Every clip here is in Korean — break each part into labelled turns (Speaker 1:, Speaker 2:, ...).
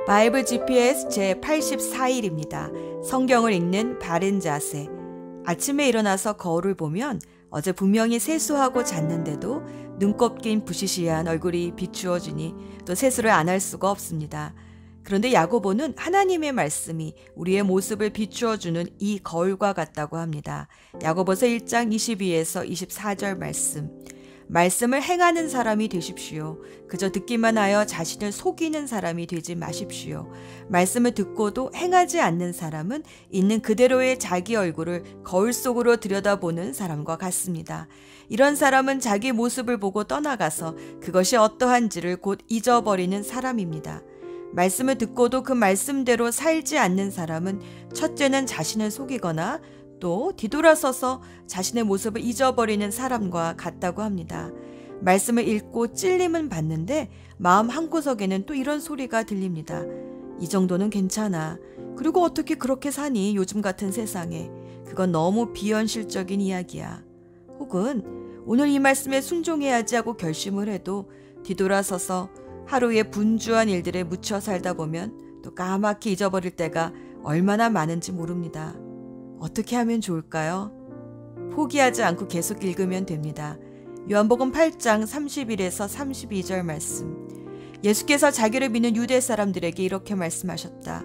Speaker 1: 바이블 GPS 제84일입니다. 성경을 읽는 바른 자세. 아침에 일어나서 거울을 보면 어제 분명히 세수하고 잤는데도 눈곱 낀 부시시한 얼굴이 비추어지니 또 세수를 안 할 수가 없습니다. 그런데 야고보는 하나님의 말씀이 우리의 모습을 비추어주는 이 거울과 같다고 합니다. 야고보서 1장 22에서 24절 말씀을 행하는 사람이 되십시오. 그저 듣기만 하여 자신을 속이는 사람이 되지 마십시오. 말씀을 듣고도 행하지 않는 사람은 있는 그대로의 자기 얼굴을 거울 속으로 들여다보는 사람과 같습니다. 이런 사람은 자기 모습을 보고 떠나가서 그것이 어떠한지를 곧 잊어버리는 사람입니다. 말씀을 듣고도 그 말씀대로 살지 않는 사람은 첫째는 자신을 속이거나 또 뒤돌아서서 자신의 모습을 잊어버리는 사람과 같다고 합니다. 말씀을 읽고 찔림은 받는데 마음 한구석에는 또 이런 소리가 들립니다. 이 정도는 괜찮아. 그리고 어떻게 그렇게 사니? 요즘 같은 세상에. 그건 너무 비현실적인 이야기야. 혹은 오늘 이 말씀에 순종해야지 하고 결심을 해도 뒤돌아서서 하루의 분주한 일들에 묻혀 살다 보면 또 까맣게 잊어버릴 때가 얼마나 많은지 모릅니다. 어떻게 하면 좋을까요? 포기하지 않고 계속 읽으면 됩니다. 요한복음 8장 31에서 32절 말씀. 예수께서 자기를 믿는 유대 사람들에게 이렇게 말씀하셨다.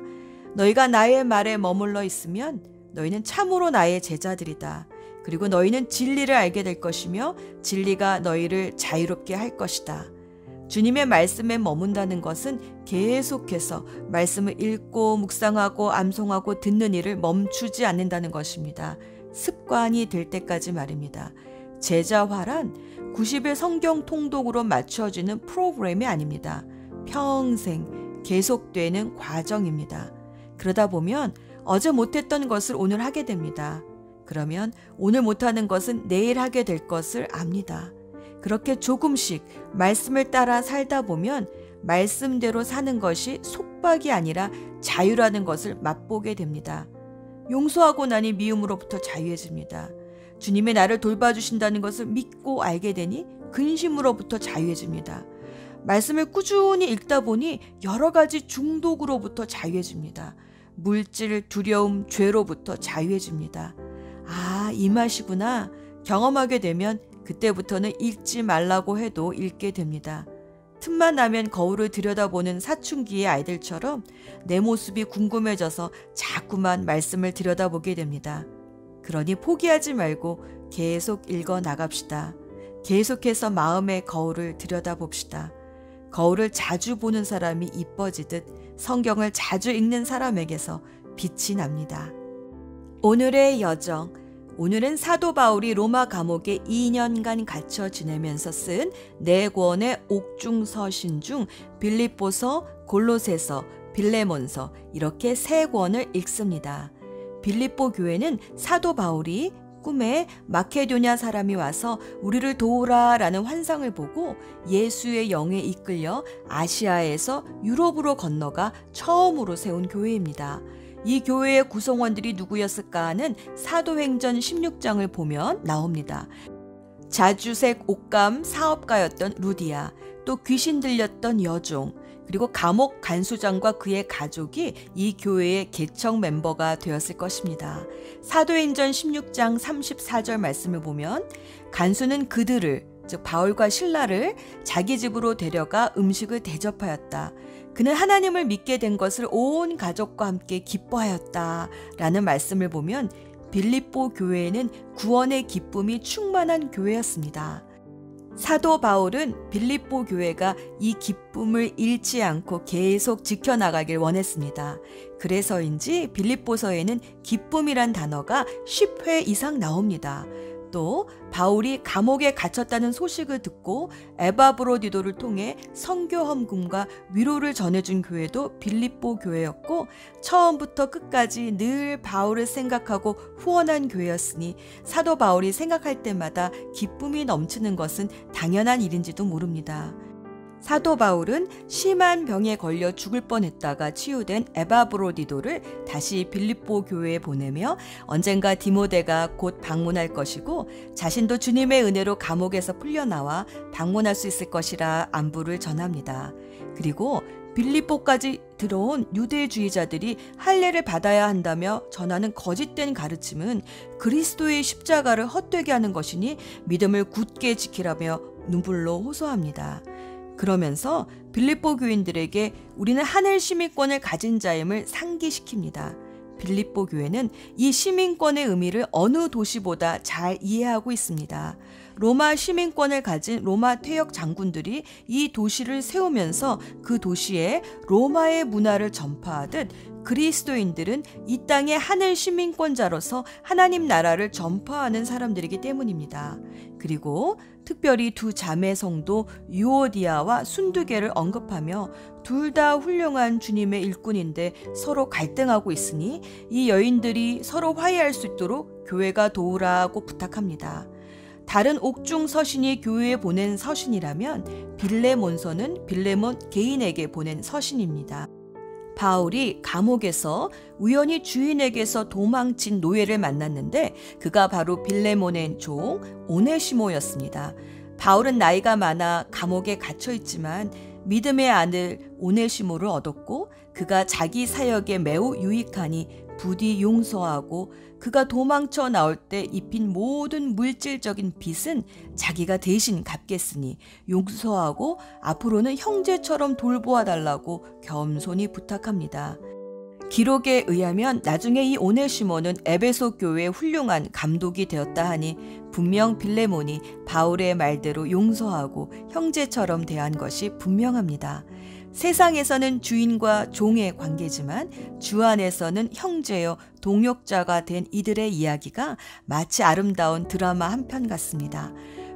Speaker 1: 너희가 나의 말에 머물러 있으면 너희는 참으로 나의 제자들이다. 그리고 너희는 진리를 알게 될 것이며 진리가 너희를 자유롭게 할 것이다. 주님의 말씀에 머문다는 것은 계속해서 말씀을 읽고 묵상하고 암송하고 듣는 일을 멈추지 않는다는 것입니다. 습관이 될 때까지 말입니다. 제자화란 90일 성경 통독으로 맞춰지는 프로그램이 아닙니다. 평생 계속되는 과정입니다. 그러다 보면 어제 못했던 것을 오늘 하게 됩니다. 그러면 오늘 못하는 것은 내일 하게 될 것을 압니다. 그렇게 조금씩 말씀을 따라 살다 보면 말씀대로 사는 것이 속박이 아니라 자유라는 것을 맛보게 됩니다. 용서하고 나니 미움으로부터 자유해집니다. 주님이 나를 돌봐주신다는 것을 믿고 알게 되니 근심으로부터 자유해집니다. 말씀을 꾸준히 읽다 보니 여러 가지 중독으로부터 자유해집니다. 물질, 두려움, 죄로부터 자유해집니다. 아, 이 맛이구나. 경험하게 되면 그때부터는 읽지 말라고 해도 읽게 됩니다. 틈만 나면 거울을 들여다보는 사춘기의 아이들처럼 내 모습이 궁금해져서 자꾸만 말씀을 들여다보게 됩니다. 그러니 포기하지 말고 계속 읽어 나갑시다. 계속해서 마음의 거울을 들여다봅시다. 거울을 자주 보는 사람이 이뻐지듯 성경을 자주 읽는 사람에게서 빛이 납니다. 오늘의 여정. 오늘은 사도 바울이 로마 감옥에 2년간 갇혀 지내면서 쓴 4권의 옥중서신 중 빌립보서, 골로새서, 빌레몬서 이렇게 3권을 읽습니다. 빌립보 교회는 사도 바울이 꿈에 마케도냐 사람이 와서 우리를 도우라 라는 환상을 보고 예수의 영에 이끌려 아시아에서 유럽으로 건너가 처음으로 세운 교회입니다. 이 교회의 구성원들이 누구였을까 하는 사도행전 16장을 보면 나옵니다. 자주색 옷감 사업가였던 루디아, 또 귀신 들렸던 여종, 그리고 감옥 간수장과 그의 가족이 이 교회의 개척 멤버가 되었을 것입니다. 사도행전 16장 34절 말씀을 보면 간수는 그들을, 즉 바울과 실라를 자기 집으로 데려가 음식을 대접하였다. 그는 하나님을 믿게 된 것을 온 가족과 함께 기뻐하였다 라는 말씀을 보면 빌립보 교회에는 구원의 기쁨이 충만한 교회였습니다. 사도 바울은 빌립보 교회가 이 기쁨을 잃지 않고 계속 지켜나가길 원했습니다. 그래서인지 빌립보서에는 기쁨이란 단어가 10회 이상 나옵니다. 또 바울이 감옥에 갇혔다는 소식을 듣고 에바브로디도를 통해 선교 헌금과 위로를 전해준 교회도 빌립보 교회였고 처음부터 끝까지 늘 바울을 생각하고 후원한 교회였으니 사도 바울이 생각할 때마다 기쁨이 넘치는 것은 당연한 일인지도 모릅니다. 사도 바울은 심한 병에 걸려 죽을 뻔했다가 치유된 에바브로디도를 다시 빌립보 교회에 보내며 언젠가 디모데가 곧 방문할 것이고 자신도 주님의 은혜로 감옥에서 풀려나와 방문할 수 있을 것이라 안부를 전합니다. 그리고 빌립보까지 들어온 유대주의자들이 할례를 받아야 한다며 전하는 거짓된 가르침은 그리스도의 십자가를 헛되게 하는 것이니 믿음을 굳게 지키라며 눈물로 호소합니다. 그러면서 빌립보 교인들에게 우리는 하늘 시민권을 가진 자임을 상기시킵니다. 빌립보 교회는 이 시민권의 의미를 어느 도시보다 잘 이해하고 있습니다. 로마 시민권을 가진 로마 퇴역 장군들이 이 도시를 세우면서 그 도시에 로마의 문화를 전파하듯 그리스도인들은 이 땅의 하늘 시민권자로서 하나님 나라를 전파하는 사람들이기 때문입니다. 그리고 특별히 두 자매 성도 유오디아와 순두개를 언급하며 둘 다 훌륭한 주님의 일꾼인데 서로 갈등하고 있으니 이 여인들이 서로 화해할 수 있도록 교회가 도우라고 부탁합니다. 다른 옥중 서신이 교회에 보낸 서신이라면 빌레몬서는 빌레몬 개인에게 보낸 서신입니다. 바울이 감옥에서 우연히 주인에게서 도망친 노예를 만났는데 그가 바로 빌레몬의 종 오네시모였습니다. 바울은 나이가 많아 감옥에 갇혀 있지만 믿음의 아들 오네시모를 얻었고 그가 자기 사역에 매우 유익하니 부디 용서하고 그가 도망쳐 나올 때 입힌 모든 물질적인 빚은 자기가 대신 갚겠으니 용서하고 앞으로는 형제처럼 돌보아 달라고 겸손히 부탁합니다. 기록에 의하면 나중에 이 오네시모는 에베소 교회의 훌륭한 감독이 되었다 하니 분명 빌레몬이 바울의 말대로 용서하고 형제처럼 대한 것이 분명합니다. 세상에서는 주인과 종의 관계지만 주 안에서는 형제여 동역자가 된 이들의 이야기가 마치 아름다운 드라마 한 편 같습니다.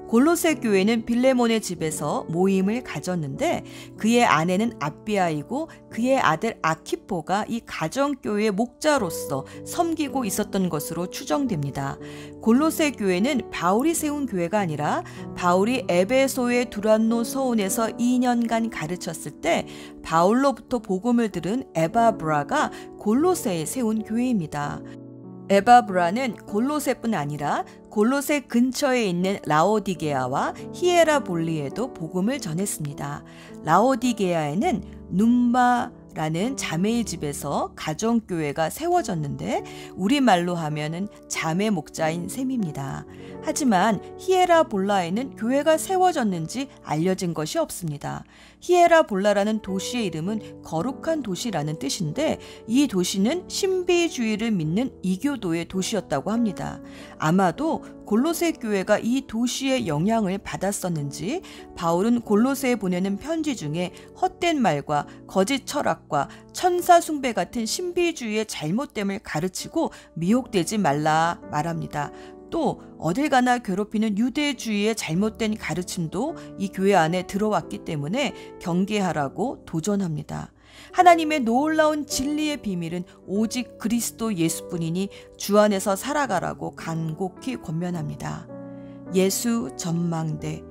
Speaker 1: 골로새 교회는 빌레몬의 집에서 모임을 가졌는데 그의 아내는 아비아이고 그의 아들 아키포가 이 가정교회의 목자로서 섬기고 있었던 것으로 추정됩니다. 골로새 교회는 바울이 세운 교회가 아니라 바울이 에베소의 두란노 서원에서 2년간 가르쳤을 때 바울로부터 복음을 들은 에바브라가 골로새에 세운 교회입니다. 에바브라는 골로새뿐 아니라 골로새 근처에 있는 라오디게아와 히에라볼리에도 복음을 전했습니다. 라오디게아에는 눈마라는 자매의 집에서 가정교회가 세워졌는데 우리말로 하면은 자매 목자인 셈입니다. 하지만 히에라볼라에는 교회가 세워졌는지 알려진 것이 없습니다. 히에라볼라라는 도시의 이름은 거룩한 도시라는 뜻인데 이 도시는 신비주의를 믿는 이교도의 도시였다고 합니다. 아마도 골로새 교회가 이 도시의 영향을 받았었는지 바울은 골로새에 보내는 편지 중에 헛된 말과 거짓 철학과 천사 숭배 같은 신비주의의 잘못됨을 가르치고 미혹되지 말라 말합니다. 또 어딜 가나 괴롭히는 유대주의의 잘못된 가르침도 이 교회 안에 들어왔기 때문에 경계하라고 도전합니다. 하나님의 놀라운 진리의 비밀은 오직 그리스도 예수뿐이니 주 안에서 살아가라고 간곡히 권면합니다. 예수 전망대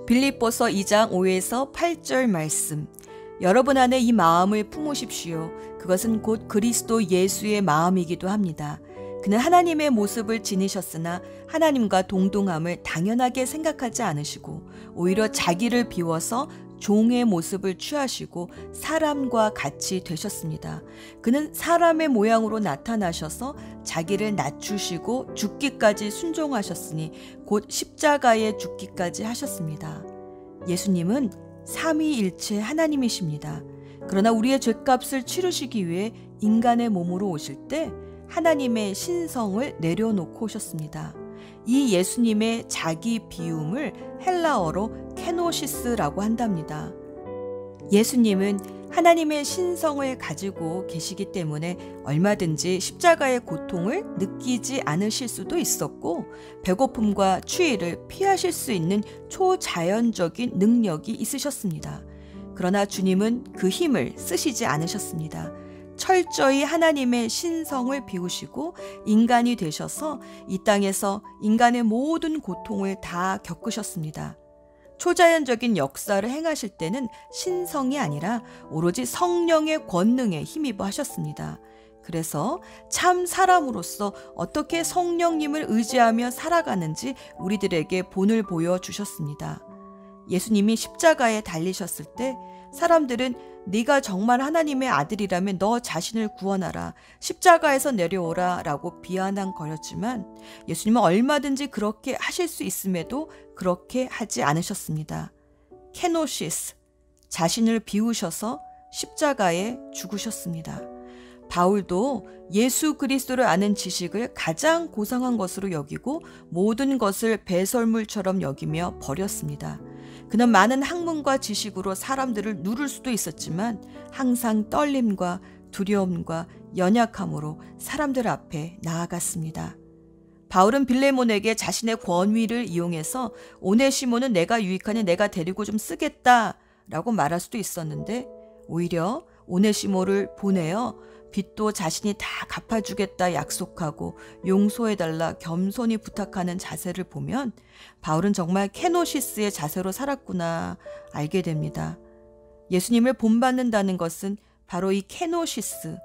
Speaker 1: 빌립보서 2장 5에서 8절 말씀 여러분 안에 이 마음을 품으십시오. 그것은 곧 그리스도 예수의 마음이기도 합니다. 그는 하나님의 모습을 지니셨으나 하나님과 동등함을 당연하게 생각하지 않으시고 오히려 자기를 비워서 종의 모습을 취하시고 사람과 같이 되셨습니다. 그는 사람의 모양으로 나타나셔서 자기를 낮추시고 죽기까지 순종하셨으니 곧 십자가에 죽기까지 하셨습니다. 예수님은 삼위일체 하나님이십니다. 그러나 우리의 죄값을 치르시기 위해 인간의 몸으로 오실 때 하나님의 신성을 내려놓고 오셨습니다. 이 예수님의 자기 비움을 헬라어로 케노시스라고 한답니다. 예수님은 하나님의 신성을 가지고 계시기 때문에 얼마든지 십자가의 고통을 느끼지 않으실 수도 있었고 배고픔과 추위를 피하실 수 있는 초자연적인 능력이 있으셨습니다. 그러나 주님은 그 힘을 쓰시지 않으셨습니다. 철저히 하나님의 신성을 비우시고 인간이 되셔서 이 땅에서 인간의 모든 고통을 다 겪으셨습니다. 초자연적인 역사를 행하실 때는 신성이 아니라 오로지 성령의 권능에 힘입어 하셨습니다. 그래서 참 사람으로서 어떻게 성령님을 의지하며 살아가는지 우리들에게 본을 보여주셨습니다. 예수님이 십자가에 달리셨을 때 사람들은 네가 정말 하나님의 아들이라면 너 자신을 구원하라, 십자가에서 내려오라 라고 비아냥거렸지만 예수님은 얼마든지 그렇게 하실 수 있음에도 그렇게 하지 않으셨습니다. 케노시스, 자신을 비우셔서 십자가에 죽으셨습니다. 바울도 예수 그리스도를 아는 지식을 가장 고상한 것으로 여기고 모든 것을 배설물처럼 여기며 버렸습니다. 그는 많은 학문과 지식으로 사람들을 누를 수도 있었지만 항상 떨림과 두려움과 연약함으로 사람들 앞에 나아갔습니다. 바울은 빌레몬에게 자신의 권위를 이용해서 오네시모는 내가 유익하니 내가 데리고 좀 쓰겠다 라고 말할 수도 있었는데 오히려 오네시모를 보내어 빚도 자신이 다 갚아주겠다 약속하고 용서해달라 겸손히 부탁하는 자세를 보면 바울은 정말 케노시스의 자세로 살았구나 알게 됩니다. 예수님을 본받는다는 것은 바로 이 케노시스,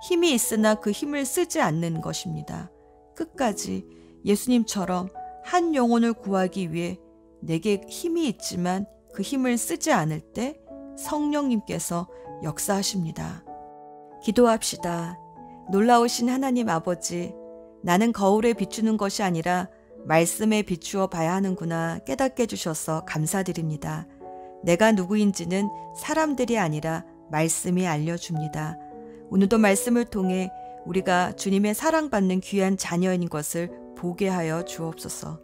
Speaker 1: 힘이 있으나 그 힘을 쓰지 않는 것입니다. 끝까지 예수님처럼 한 영혼을 구하기 위해 내게 힘이 있지만 그 힘을 쓰지 않을 때 성령님께서 역사하십니다. 기도합시다. 놀라우신 하나님 아버지, 나는 거울에 비추는 것이 아니라 말씀에 비추어 봐야 하는구나 깨닫게 해주셔서 감사드립니다. 내가 누구인지는 사람들이 아니라 말씀이 알려줍니다. 오늘도 말씀을 통해 우리가 주님의 사랑받는 귀한 자녀인 것을 보게 하여 주옵소서.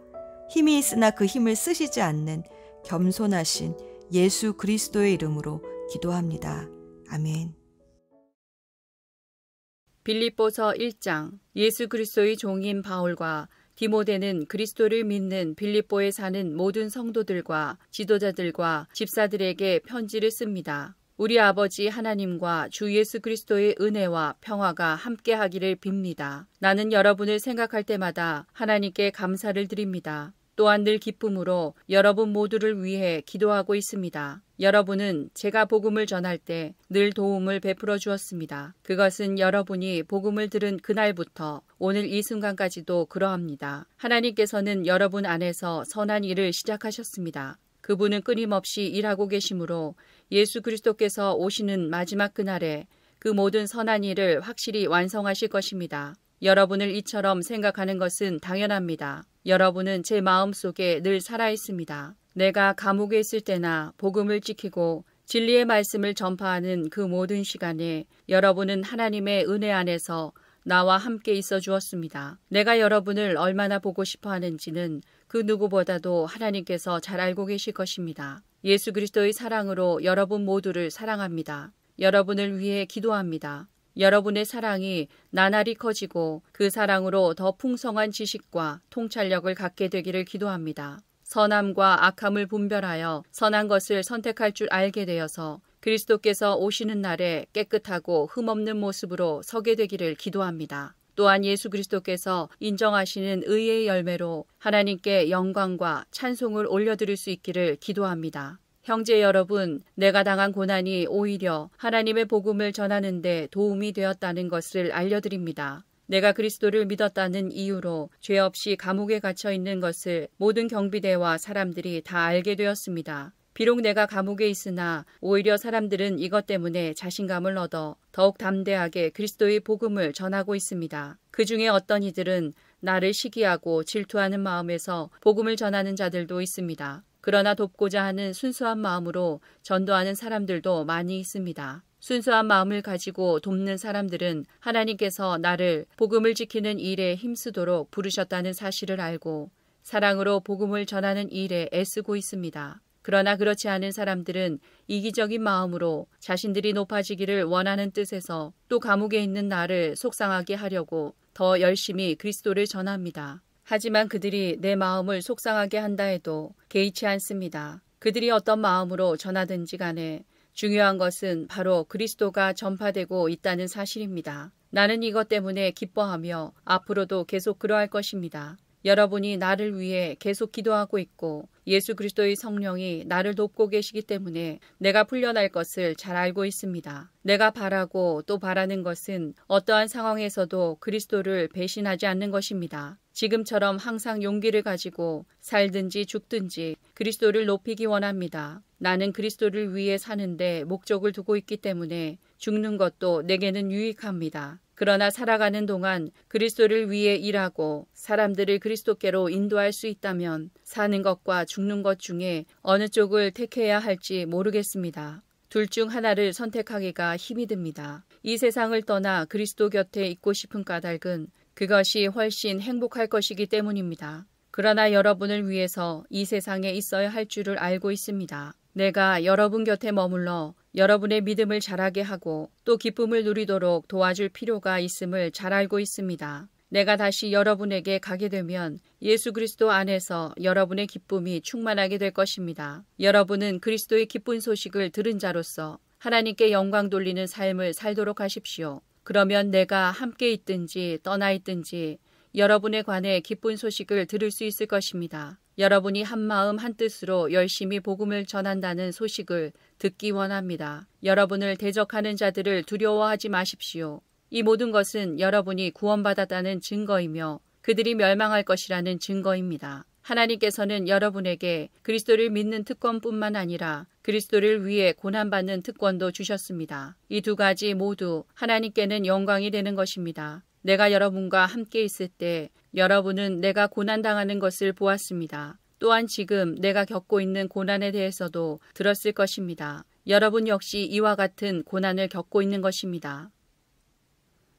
Speaker 1: 힘이 있으나 그 힘을 쓰시지 않는 겸손하신 예수 그리스도의 이름으로 기도합니다. 아멘.
Speaker 2: 빌립보서 1장. 예수 그리스도의 종인 바울과 디모데는 그리스도를 믿는 빌립보에 사는 모든 성도들과 지도자들과 집사들에게 편지를 씁니다. 우리 아버지 하나님과 주 예수 그리스도의 은혜와 평화가 함께하기를 빕니다. 나는 여러분을 생각할 때마다 하나님께 감사를 드립니다. 또한 늘 기쁨으로 여러분 모두를 위해 기도하고 있습니다. 여러분은 제가 복음을 전할 때 늘 도움을 베풀어 주었습니다. 그것은 여러분이 복음을 들은 그날부터 오늘 이 순간까지도 그러합니다. 하나님께서는 여러분 안에서 선한 일을 시작하셨습니다. 그분은 끊임없이 일하고 계시므로 예수 그리스도께서 오시는 마지막 그날에 그 모든 선한 일을 확실히 완성하실 것입니다. 여러분을 이처럼 생각하는 것은 당연합니다. 여러분은 제 마음속에 늘 살아있습니다. 내가 감옥에 있을 때나 복음을 지키고 진리의 말씀을 전파하는 그 모든 시간에 여러분은 하나님의 은혜 안에서 나와 함께 있어 주었습니다. 내가 여러분을 얼마나 보고 싶어 하는지는 그 누구보다도 하나님께서 잘 알고 계실 것입니다. 예수 그리스도의 사랑으로 여러분 모두를 사랑합니다. 여러분을 위해 기도합니다. 여러분의 사랑이 나날이 커지고 그 사랑으로 더 풍성한 지식과 통찰력을 갖게 되기를 기도합니다. 선함과 악함을 분별하여 선한 것을 선택할 줄 알게 되어서 그리스도께서 오시는 날에 깨끗하고 흠없는 모습으로 서게 되기를 기도합니다. 또한 예수 그리스도께서 인정하시는 의의 열매로 하나님께 영광과 찬송을 올려드릴 수 있기를 기도합니다. 형제 여러분, 내가 당한 고난이 오히려 하나님의 복음을 전하는 데 도움이 되었다는 것을 알려드립니다. 내가 그리스도를 믿었다는 이유로 죄 없이 감옥에 갇혀 있는 것을 모든 경비대와 사람들이 다 알게 되었습니다. 비록 내가 감옥에 있으나 오히려 사람들은 이것 때문에 자신감을 얻어 더욱 담대하게 그리스도의 복음을 전하고 있습니다. 그 중에 어떤 이들은 나를 시기하고 질투하는 마음에서 복음을 전하는 자들도 있습니다. 그러나 돕고자 하는 순수한 마음으로 전도하는 사람들도 많이 있습니다. 순수한 마음을 가지고 돕는 사람들은 하나님께서 나를 복음을 지키는 일에 힘쓰도록 부르셨다는 사실을 알고 사랑으로 복음을 전하는 일에 애쓰고 있습니다. 그러나 그렇지 않은 사람들은 이기적인 마음으로 자신들이 높아지기를 원하는 뜻에서 또 감옥에 있는 나를 속상하게 하려고 더 열심히 그리스도를 전합니다. 하지만 그들이 내 마음을 속상하게 한다 해도 개의치 않습니다. 그들이 어떤 마음으로 전하든지 간에 중요한 것은 바로 그리스도가 전파되고 있다는 사실입니다. 나는 이것 때문에 기뻐하며 앞으로도 계속 그러할 것입니다. 여러분이 나를 위해 계속 기도하고 있고 예수 그리스도의 성령이 나를 돕고 계시기 때문에 내가 풀려날 것을 잘 알고 있습니다. 내가 바라고 또 바라는 것은 어떠한 상황에서도 그리스도를 배신하지 않는 것입니다. 지금처럼 항상 용기를 가지고 살든지 죽든지 그리스도를 높이기 원합니다. 나는 그리스도를 위해 사는데 목적을 두고 있기 때문에 죽는 것도 내게는 유익합니다. 그러나 살아가는 동안 그리스도를 위해 일하고 사람들을 그리스도께로 인도할 수 있다면 사는 것과 죽는 것 중에 어느 쪽을 택해야 할지 모르겠습니다. 둘 중 하나를 선택하기가 힘이 듭니다. 이 세상을 떠나 그리스도 곁에 있고 싶은 까닭은 그것이 훨씬 행복할 것이기 때문입니다. 그러나 여러분을 위해서 이 세상에 있어야 할 줄을 알고 있습니다. 내가 여러분 곁에 머물러 여러분의 믿음을 자라게 하고 또 기쁨을 누리도록 도와줄 필요가 있음을 잘 알고 있습니다. 내가 다시 여러분에게 가게 되면 예수 그리스도 안에서 여러분의 기쁨이 충만하게 될 것입니다. 여러분은 그리스도의 기쁜 소식을 들은 자로서 하나님께 영광 돌리는 삶을 살도록 하십시오. 그러면 내가 함께 있든지 떠나 있든지 여러분에 관해 기쁜 소식을 들을 수 있을 것입니다. 여러분이 한마음 한뜻으로 열심히 복음을 전한다는 소식을 듣기 원합니다. 여러분을 대적하는 자들을 두려워하지 마십시오. 이 모든 것은 여러분이 구원받았다는 증거이며 그들이 멸망할 것이라는 증거입니다. 하나님께서는 여러분에게 그리스도를 믿는 특권뿐만 아니라 그리스도를 위해 고난받는 특권도 주셨습니다. 이 두 가지 모두 하나님께는 영광이 되는 것입니다. 내가 여러분과 함께 있을 때 여러분은 내가 고난당하는 것을 보았습니다. 또한 지금 내가 겪고 있는 고난에 대해서도 들었을 것입니다. 여러분 역시 이와 같은 고난을 겪고 있는 것입니다.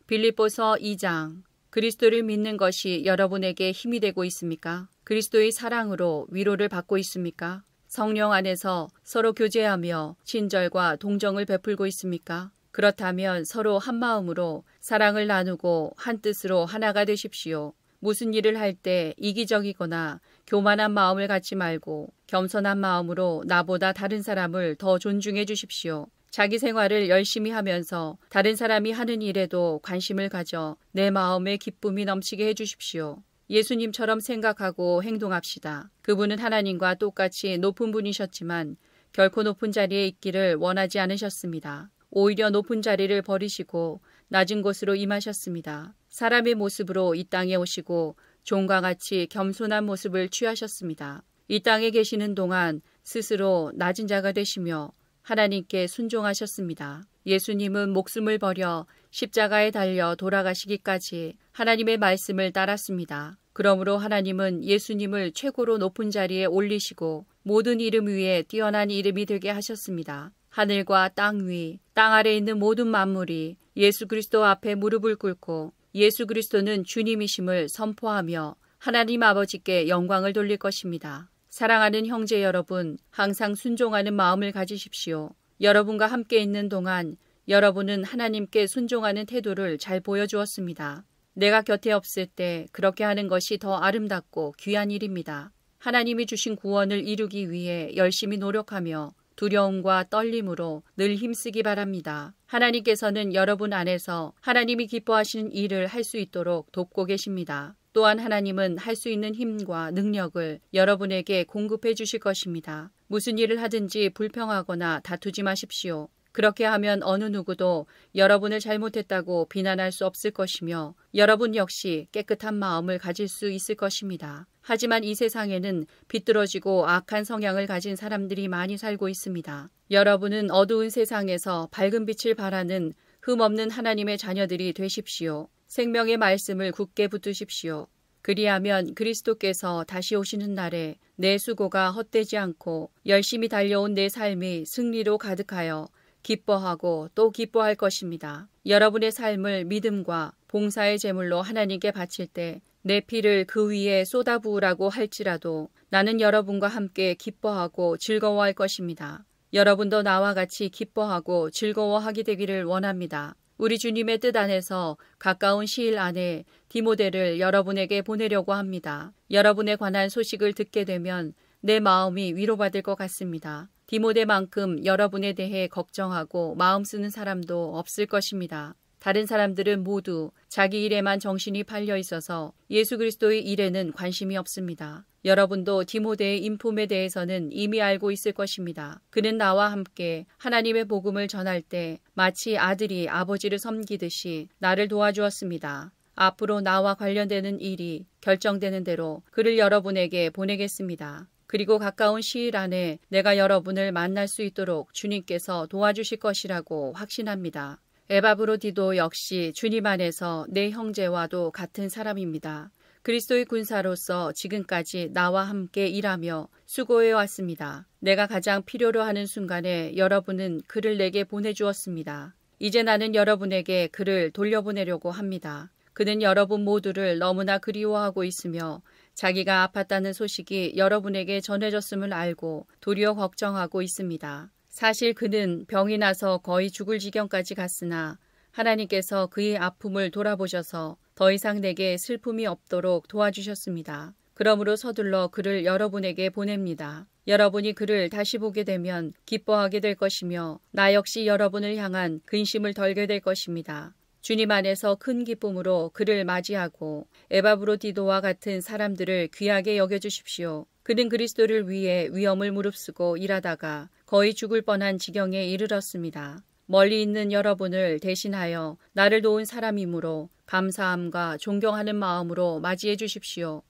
Speaker 2: 빌립보서 2장. 그리스도를 믿는 것이 여러분에게 힘이 되고 있습니까? 그리스도의 사랑으로 위로를 받고 있습니까? 성령 안에서 서로 교제하며 친절과 동정을 베풀고 있습니까? 그렇다면 서로 한마음으로 사랑을 나누고 한뜻으로 하나가 되십시오. 무슨 일을 할 때 이기적이거나 교만한 마음을 갖지 말고 겸손한 마음으로 나보다 다른 사람을 더 존중해 주십시오. 자기 생활을 열심히 하면서 다른 사람이 하는 일에도 관심을 가져 내 마음에 기쁨이 넘치게 해 주십시오. 예수님처럼 생각하고 행동합시다. 그분은 하나님과 똑같이 높은 분이셨지만 결코 높은 자리에 있기를 원하지 않으셨습니다. 오히려 높은 자리를 버리시고 낮은 곳으로 임하셨습니다. 사람의 모습으로 이 땅에 오시고 종과 같이 겸손한 모습을 취하셨습니다. 이 땅에 계시는 동안 스스로 낮은 자가 되시며 하나님께 순종하셨습니다. 예수님은 목숨을 버려 십자가에 달려 돌아가시기까지 하나님의 말씀을 따랐습니다. 그러므로 하나님은 예수님을 최고로 높은 자리에 올리시고 모든 이름 위에 뛰어난 이름이 되게 하셨습니다. 하늘과 땅 위, 땅 아래 있는 모든 만물이 예수 그리스도 앞에 무릎을 꿇고 예수 그리스도는 주님이심을 선포하며 하나님 아버지께 영광을 돌릴 것입니다. 사랑하는 형제 여러분, 항상 순종하는 마음을 가지십시오. 여러분과 함께 있는 동안 여러분은 하나님께 순종하는 태도를 잘 보여주었습니다. 내가 곁에 없을 때 그렇게 하는 것이 더 아름답고 귀한 일입니다. 하나님이 주신 구원을 이루기 위해 열심히 노력하며 두려움과 떨림으로 늘 힘쓰기 바랍니다. 하나님께서는 여러분 안에서 하나님이 기뻐하시는 일을 할 수 있도록 돕고 계십니다. 또한 하나님은 할 수 있는 힘과 능력을 여러분에게 공급해 주실 것입니다. 무슨 일을 하든지 불평하거나 다투지 마십시오. 그렇게 하면 어느 누구도 여러분을 잘못했다고 비난할 수 없을 것이며 여러분 역시 깨끗한 마음을 가질 수 있을 것입니다. 하지만 이 세상에는 비뚤어지고 악한 성향을 가진 사람들이 많이 살고 있습니다. 여러분은 어두운 세상에서 밝은 빛을 발하는 흠없는 하나님의 자녀들이 되십시오. 생명의 말씀을 굳게 붙드십시오. 그리하면 그리스도께서 다시 오시는 날에 내 수고가 헛되지 않고 열심히 달려온 내 삶이 승리로 가득하여 기뻐하고 또 기뻐할 것입니다. 여러분의 삶을 믿음과 봉사의 제물로 하나님께 바칠 때 내 피를 그 위에 쏟아부으라고 할지라도 나는 여러분과 함께 기뻐하고 즐거워할 것입니다. 여러분도 나와 같이 기뻐하고 즐거워하게 되기를 원합니다. 우리 주님의 뜻 안에서 가까운 시일 안에 디모데를 여러분에게 보내려고 합니다. 여러분에 관한 소식을 듣게 되면 내 마음이 위로받을 것 같습니다. 디모데만큼 여러분에 대해 걱정하고 마음 쓰는 사람도 없을 것입니다. 다른 사람들은 모두 자기 일에만 정신이 팔려 있어서 예수 그리스도의 일에는 관심이 없습니다. 여러분도 디모데의 인품에 대해서는 이미 알고 있을 것입니다. 그는 나와 함께 하나님의 복음을 전할 때 마치 아들이 아버지를 섬기듯이 나를 도와주었습니다. 앞으로 나와 관련되는 일이 결정되는 대로 그를 여러분에게 보내겠습니다. 그리고 가까운 시일 안에 내가 여러분을 만날 수 있도록 주님께서 도와주실 것이라고 확신합니다. 에바브로디도 역시 주님 안에서 내 형제와도 같은 사람입니다. 그리스도의 군사로서 지금까지 나와 함께 일하며 수고해 왔습니다. 내가 가장 필요로 하는 순간에 여러분은 그를 내게 보내주었습니다. 이제 나는 여러분에게 그를 돌려보내려고 합니다. 그는 여러분 모두를 너무나 그리워하고 있으며 자기가 아팠다는 소식이 여러분에게 전해졌음을 알고 도리어 걱정하고 있습니다. 사실 그는 병이 나서 거의 죽을 지경까지 갔으나 하나님께서 그의 아픔을 돌아보셔서 더 이상 내게 슬픔이 없도록 도와주셨습니다. 그러므로 서둘러 그를 여러분에게 보냅니다. 여러분이 그를 다시 보게 되면 기뻐하게 될 것이며 나 역시 여러분을 향한 근심을 덜게 될 것입니다. 주님 안에서 큰 기쁨으로 그를 맞이하고 에바브로디도와 같은 사람들을 귀하게 여겨주십시오. 그는 그리스도를 위해 위험을 무릅쓰고 일하다가 거의 죽을 뻔한 지경에 이르렀습니다. 멀리 있는 여러분을 대신하여 나를 도운 사람이므로 감사함과 존경하는 마음으로 맞이해 주십시오.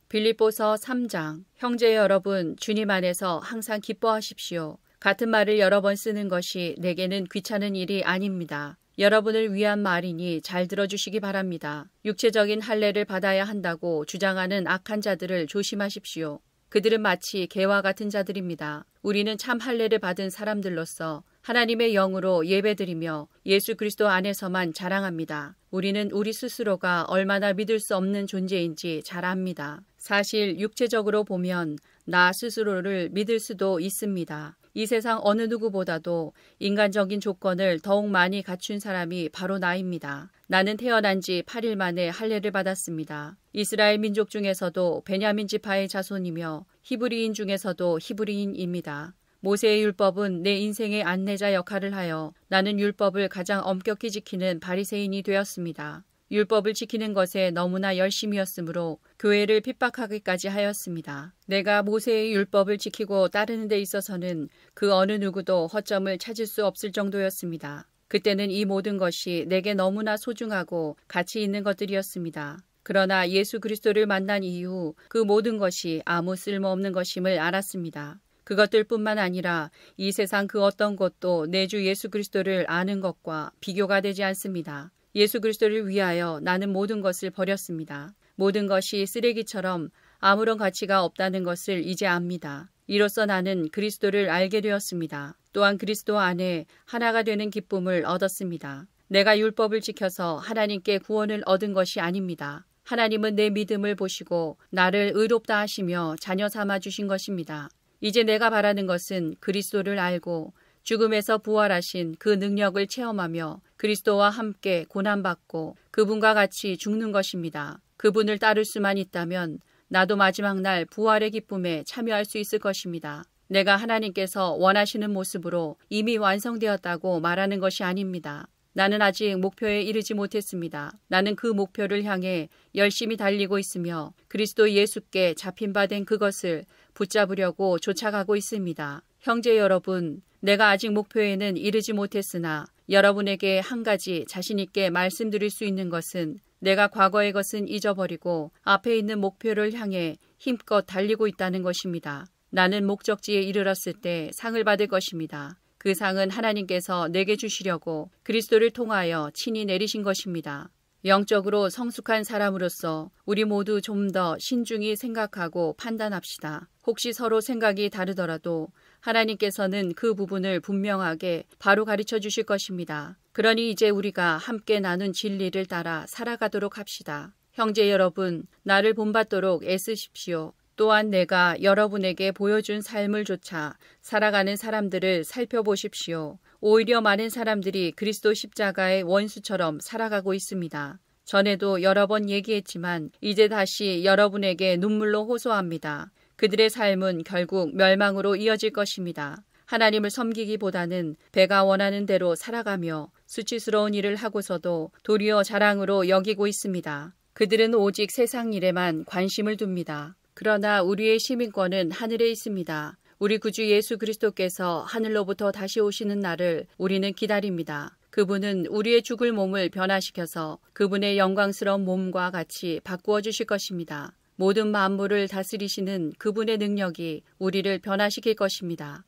Speaker 2: 빌립보서 3장. 형제 여러분, 주님 안에서 항상 기뻐하십시오. 같은 말을 여러 번 쓰는 것이 내게는 귀찮은 일이 아닙니다. 여러분을 위한 말이니 잘 들어주시기 바랍니다. 육체적인 할례를 받아야 한다고 주장하는 악한 자들을 조심하십시오. 그들은 마치 개와 같은 자들입니다. 우리는 참 할례를 받은 사람들로서 하나님의 영으로 예배드리며 예수 그리스도 안에서만 자랑합니다. 우리는 우리 스스로가 얼마나 믿을 수 없는 존재인지 잘 압니다. 사실 육체적으로 보면 나 스스로를 믿을 수도 있습니다. 이 세상 어느 누구보다도 인간적인 조건을 더욱 많이 갖춘 사람이 바로 나입니다. 나는 태어난 지 8일 만에 할례를 받았습니다. 이스라엘 민족 중에서도 베냐민 지파의 자손이며 히브리인 중에서도 히브리인입니다. 모세의 율법은 내 인생의 안내자 역할을 하여 나는 율법을 가장 엄격히 지키는 바리새인이 되었습니다. 율법을 지키는 것에 너무나 열심이었으므로 교회를 핍박하기까지 하였습니다. 내가 모세의 율법을 지키고 따르는 데 있어서는 그 어느 누구도 허점을 찾을 수 없을 정도였습니다. 그때는 이 모든 것이 내게 너무나 소중하고 가치 있는 것들이었습니다. 그러나 예수 그리스도를 만난 이후 그 모든 것이 아무 쓸모없는 것임을 알았습니다. 그것들뿐만 아니라 이 세상 그 어떤 것도 내 주 예수 그리스도를 아는 것과 비교가 되지 않습니다. 예수 그리스도를 위하여 나는 모든 것을 버렸습니다. 모든 것이 쓰레기처럼 아무런 가치가 없다는 것을 이제 압니다. 이로써 나는 그리스도를 알게 되었습니다. 또한 그리스도 안에 하나가 되는 기쁨을 얻었습니다. 내가 율법을 지켜서 하나님께 구원을 얻은 것이 아닙니다. 하나님은 내 믿음을 보시고 나를 의롭다 하시며 자녀 삼아 주신 것입니다. 이제 내가 바라는 것은 그리스도를 알고 죽음에서 부활하신 그 능력을 체험하며 그리스도와 함께 고난받고 그분과 같이 죽는 것입니다. 그분을 따를 수만 있다면 나도 마지막 날 부활의 기쁨에 참여할 수 있을 것입니다. 내가 하나님께서 원하시는 모습으로 이미 완성되었다고 말하는 것이 아닙니다. 나는 아직 목표에 이르지 못했습니다. 나는 그 목표를 향해 열심히 달리고 있으며 그리스도 예수께 잡힌 바 된 그것을 붙잡으려고 쫓아가고 있습니다. 형제 여러분, 내가 아직 목표에는 이르지 못했으나 여러분에게 한 가지 자신 있게 말씀드릴 수 있는 것은 내가 과거의 것은 잊어버리고 앞에 있는 목표를 향해 힘껏 달리고 있다는 것입니다. 나는 목적지에 이르렀을 때 상을 받을 것입니다. 그 상은 하나님께서 내게 주시려고 그리스도를 통하여 친히 내리신 것입니다. 영적으로 성숙한 사람으로서 우리 모두 좀 더 신중히 생각하고 판단합시다. 혹시 서로 생각이 다르더라도 하나님께서는 그 부분을 분명하게 바로 가르쳐 주실 것입니다. 그러니 이제 우리가 함께 나눈 진리를 따라 살아가도록 합시다. 형제 여러분, 나를 본받도록 애쓰십시오. 또한 내가 여러분에게 보여준 삶을 조차 살아가는 사람들을 살펴보십시오. 오히려 많은 사람들이 그리스도 십자가의 원수처럼 살아가고 있습니다. 전에도 여러 번 얘기했지만 이제 다시 여러분에게 눈물로 호소합니다. 그들의 삶은 결국 멸망으로 이어질 것입니다. 하나님을 섬기기보다는 배가 원하는 대로 살아가며 수치스러운 일을 하고서도 도리어 자랑으로 여기고 있습니다. 그들은 오직 세상 일에만 관심을 둡니다. 그러나 우리의 시민권은 하늘에 있습니다. 우리 구주 예수 그리스도께서 하늘로부터 다시 오시는 날을 우리는 기다립니다. 그분은 우리의 죽을 몸을 변화시켜서 그분의 영광스러운 몸과 같이 바꾸어 주실 것입니다. 모든 만물을 다스리시는 그분의 능력이 우리를 변화시킬 것입니다.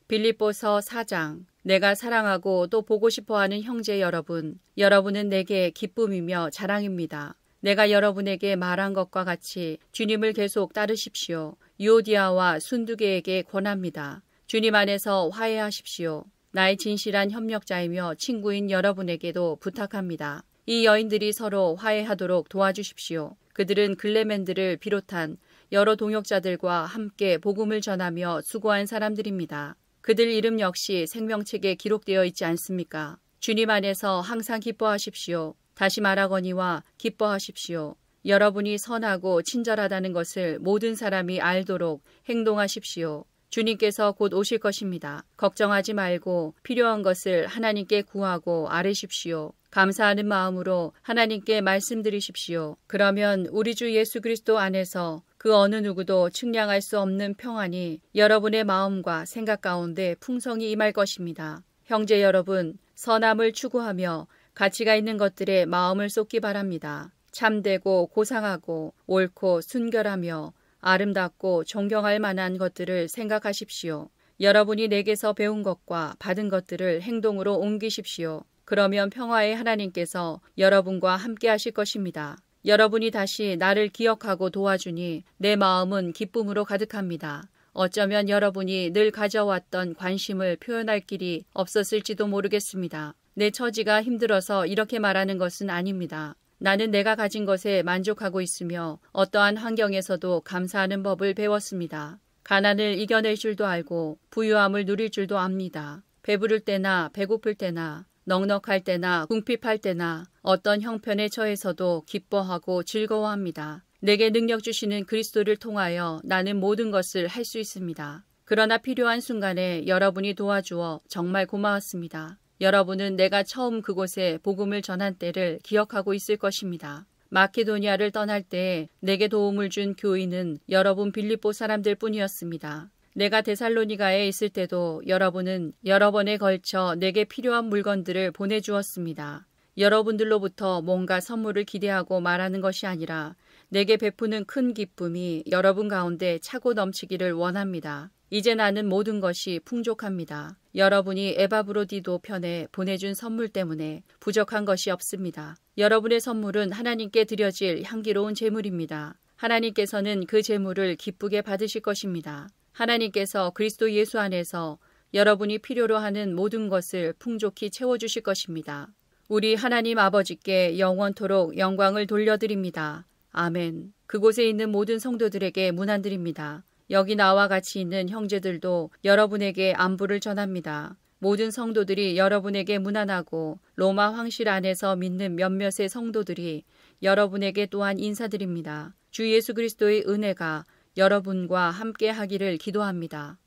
Speaker 2: 빌립보서 4장. 내가 사랑하고 또 보고 싶어하는 형제 여러분, 여러분은 내게 기쁨이며 자랑입니다. 내가 여러분에게 말한 것과 같이 주님을 계속 따르십시오. 유오디아와 순두계에게 권합니다. 주님 안에서 화해하십시오. 나의 진실한 협력자이며 친구인 여러분에게도 부탁합니다. 이 여인들이 서로 화해하도록 도와주십시오. 그들은 글레멘드를 비롯한 여러 동역자들과 함께 복음을 전하며 수고한 사람들입니다. 그들 이름 역시 생명책에 기록되어 있지 않습니까? 주님 안에서 항상 기뻐하십시오. 다시 말하거니와 기뻐하십시오. 여러분이 선하고 친절하다는 것을 모든 사람이 알도록 행동하십시오. 주님께서 곧 오실 것입니다. 걱정하지 말고 필요한 것을 하나님께 구하고 아뢰십시오. 감사하는 마음으로 하나님께 말씀드리십시오. 그러면 우리 주 예수 그리스도 안에서 그 어느 누구도 측량할 수 없는 평안이 여러분의 마음과 생각 가운데 풍성히 임할 것입니다. 형제 여러분, 선함을 추구하며 가치가 있는 것들에 마음을 쏟기 바랍니다. 참되고 고상하고 옳고 순결하며 아름답고 존경할 만한 것들을 생각하십시오. 여러분이 내게서 배운 것과 받은 것들을 행동으로 옮기십시오. 그러면 평화의 하나님께서 여러분과 함께 하실 것입니다. 여러분이 다시 나를 기억하고 도와주니 내 마음은 기쁨으로 가득합니다. 어쩌면 여러분이 늘 가져왔던 관심을 표현할 길이 없었을지도 모르겠습니다. 내 처지가 힘들어서 이렇게 말하는 것은 아닙니다. 나는 내가 가진 것에 만족하고 있으며 어떠한 환경에서도 감사하는 법을 배웠습니다. 가난을 이겨낼 줄도 알고 부유함을 누릴 줄도 압니다. 배부를 때나 배고플 때나 넉넉할 때나 궁핍할 때나 어떤 형편에 처해서도 기뻐하고 즐거워합니다. 내게 능력 주시는 그리스도를 통하여 나는 모든 것을 할 수 있습니다. 그러나 필요한 순간에 여러분이 도와주어 정말 고마웠습니다. 여러분은 내가 처음 그곳에 복음을 전한 때를 기억하고 있을 것입니다. 마케도니아를 떠날 때 내게 도움을 준 교인은 여러분 빌립보 사람들 뿐이었습니다. 내가 데살로니가에 있을 때도 여러분은 여러 번에 걸쳐 내게 필요한 물건들을 보내주었습니다. 여러분들로부터 뭔가 선물을 기대하고 말하는 것이 아니라 내게 베푸는 큰 기쁨이 여러분 가운데 차고 넘치기를 원합니다. 이제 나는 모든 것이 풍족합니다. 여러분이 에바브로디도 편에 보내준 선물 때문에 부족한 것이 없습니다. 여러분의 선물은 하나님께 드려질 향기로운 제물입니다. 하나님께서는 그 제물을 기쁘게 받으실 것입니다. 하나님께서 그리스도 예수 안에서 여러분이 필요로 하는 모든 것을 풍족히 채워주실 것입니다. 우리 하나님 아버지께 영원토록 영광을 돌려드립니다. 아멘. 그곳에 있는 모든 성도들에게 문안드립니다. 여기 나와 같이 있는 형제들도 여러분에게 안부를 전합니다. 모든 성도들이 여러분에게 문안하고 로마 황실 안에서 믿는 몇몇의 성도들이 여러분에게 또한 인사드립니다. 주 예수 그리스도의 은혜가 여러분과 함께 하기를 기도합니다.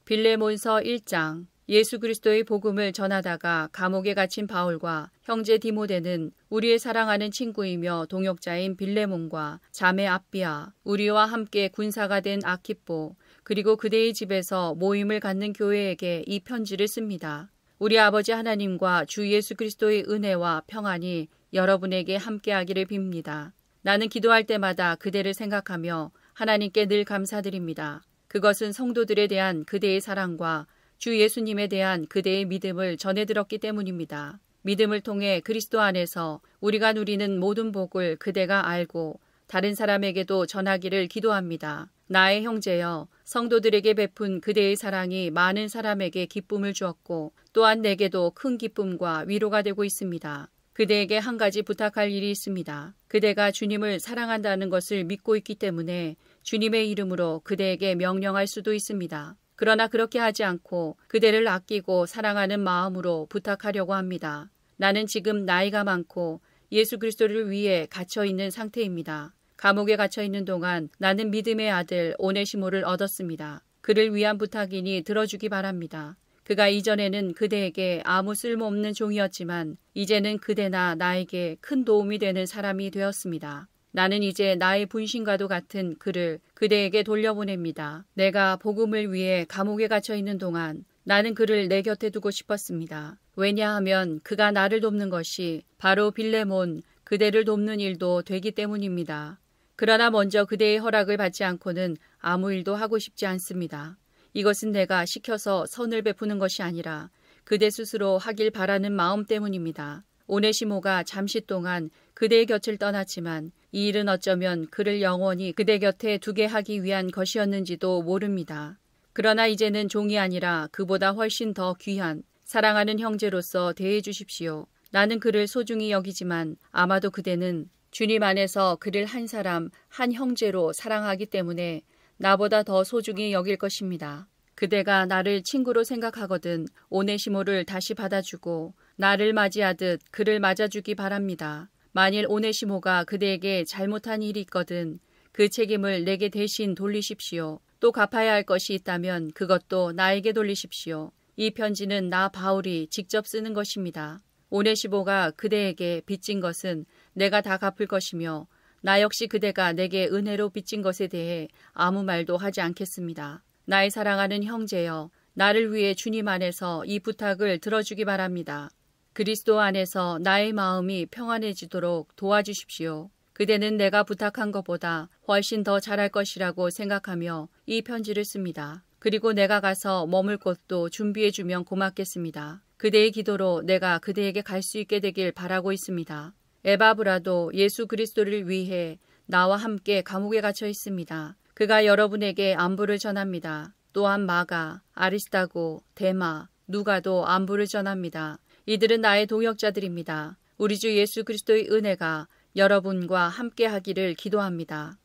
Speaker 2: 빌레몬서 1장. 예수 그리스도의 복음을 전하다가 감옥에 갇힌 바울과 형제 디모데는 우리의 사랑하는 친구이며 동역자인 빌레몬과 자매 아비아, 우리와 함께 군사가 된 아키포, 그리고 그대의 집에서 모임을 갖는 교회에게 이 편지를 씁니다. 우리 아버지 하나님과 주 예수 그리스도의 은혜와 평안이 여러분에게 함께하기를 빕니다. 나는 기도할 때마다 그대를 생각하며 하나님께 늘 감사드립니다. 그것은 성도들에 대한 그대의 사랑과 주 예수님에 대한 그대의 믿음을 전해들었기 때문입니다. 믿음을 통해 그리스도 안에서 우리가 누리는 모든 복을 그대가 알고 다른 사람에게도 전하기를 기도합니다. 나의 형제여, 성도들에게 베푼 그대의 사랑이 많은 사람에게 기쁨을 주었고 또한 내게도 큰 기쁨과 위로가 되고 있습니다. 그대에게 한 가지 부탁할 일이 있습니다. 그대가 주님을 사랑한다는 것을 믿고 있기 때문에 주님의 이름으로 그대에게 명령할 수도 있습니다. 그러나 그렇게 하지 않고 그대를 아끼고 사랑하는 마음으로 부탁하려고 합니다. 나는 지금 나이가 많고 예수 그리스도를 위해 갇혀 있는 상태입니다. 감옥에 갇혀 있는 동안 나는 믿음의 아들 오네시모를 얻었습니다. 그를 위한 부탁이니 들어주기 바랍니다. 그가 이전에는 그대에게 아무 쓸모없는 종이었지만 이제는 그대나 나에게 큰 도움이 되는 사람이 되었습니다. 나는 이제 나의 분신과도 같은 그를 그대에게 돌려보냅니다. 내가 복음을 위해 감옥에 갇혀 있는 동안 나는 그를 내 곁에 두고 싶었습니다. 왜냐하면 그가 나를 돕는 것이 바로 빌레몬 그대를 돕는 일도 되기 때문입니다. 그러나 먼저 그대의 허락을 받지 않고는 아무 일도 하고 싶지 않습니다. 이것은 내가 시켜서 선을 베푸는 것이 아니라 그대 스스로 하길 바라는 마음 때문입니다. 오네시모가 잠시 동안 그대의 곁을 떠났지만 이 일은 어쩌면 그를 영원히 그대 곁에 두게 하기 위한 것이었는지도 모릅니다. 그러나 이제는 종이 아니라 그보다 훨씬 더 귀한 사랑하는 형제로서 대해 주십시오. 나는 그를 소중히 여기지만 아마도 그대는 주님 안에서 그를 한 사람, 한 형제로 사랑하기 때문에 나보다 더 소중히 여길 것입니다. 그대가 나를 친구로 생각하거든 오네시모를 다시 받아주고 나를 맞이하듯 그를 맞아주기 바랍니다. 만일 오네시모가 그대에게 잘못한 일이 있거든 그 책임을 내게 대신 돌리십시오. 또 갚아야 할 것이 있다면 그것도 나에게 돌리십시오. 이 편지는 나 바울이 직접 쓰는 것입니다. 오네시모가 그대에게 빚진 것은 내가 다 갚을 것이며 나 역시 그대가 내게 은혜로 빚진 것에 대해 아무 말도 하지 않겠습니다. 나의 사랑하는 형제여, 나를 위해 주님 안에서 이 부탁을 들어주기 바랍니다. 그리스도 안에서 나의 마음이 평안해지도록 도와주십시오. 그대는 내가 부탁한 것보다 훨씬 더 잘할 것이라고 생각하며 이 편지를 씁니다. 그리고 내가 가서 머물 곳도 준비해주면 고맙겠습니다. 그대의 기도로 내가 그대에게 갈 수 있게 되길 바라고 있습니다. 에바브라도 예수 그리스도를 위해 나와 함께 감옥에 갇혀 있습니다. 그가 여러분에게 안부를 전합니다. 또한 마가, 아리스타고, 데마, 누가도 안부를 전합니다. 이들은 나의 동역자들입니다. 우리 주 예수 그리스도의 은혜가 여러분과 함께 하기를 기도합니다.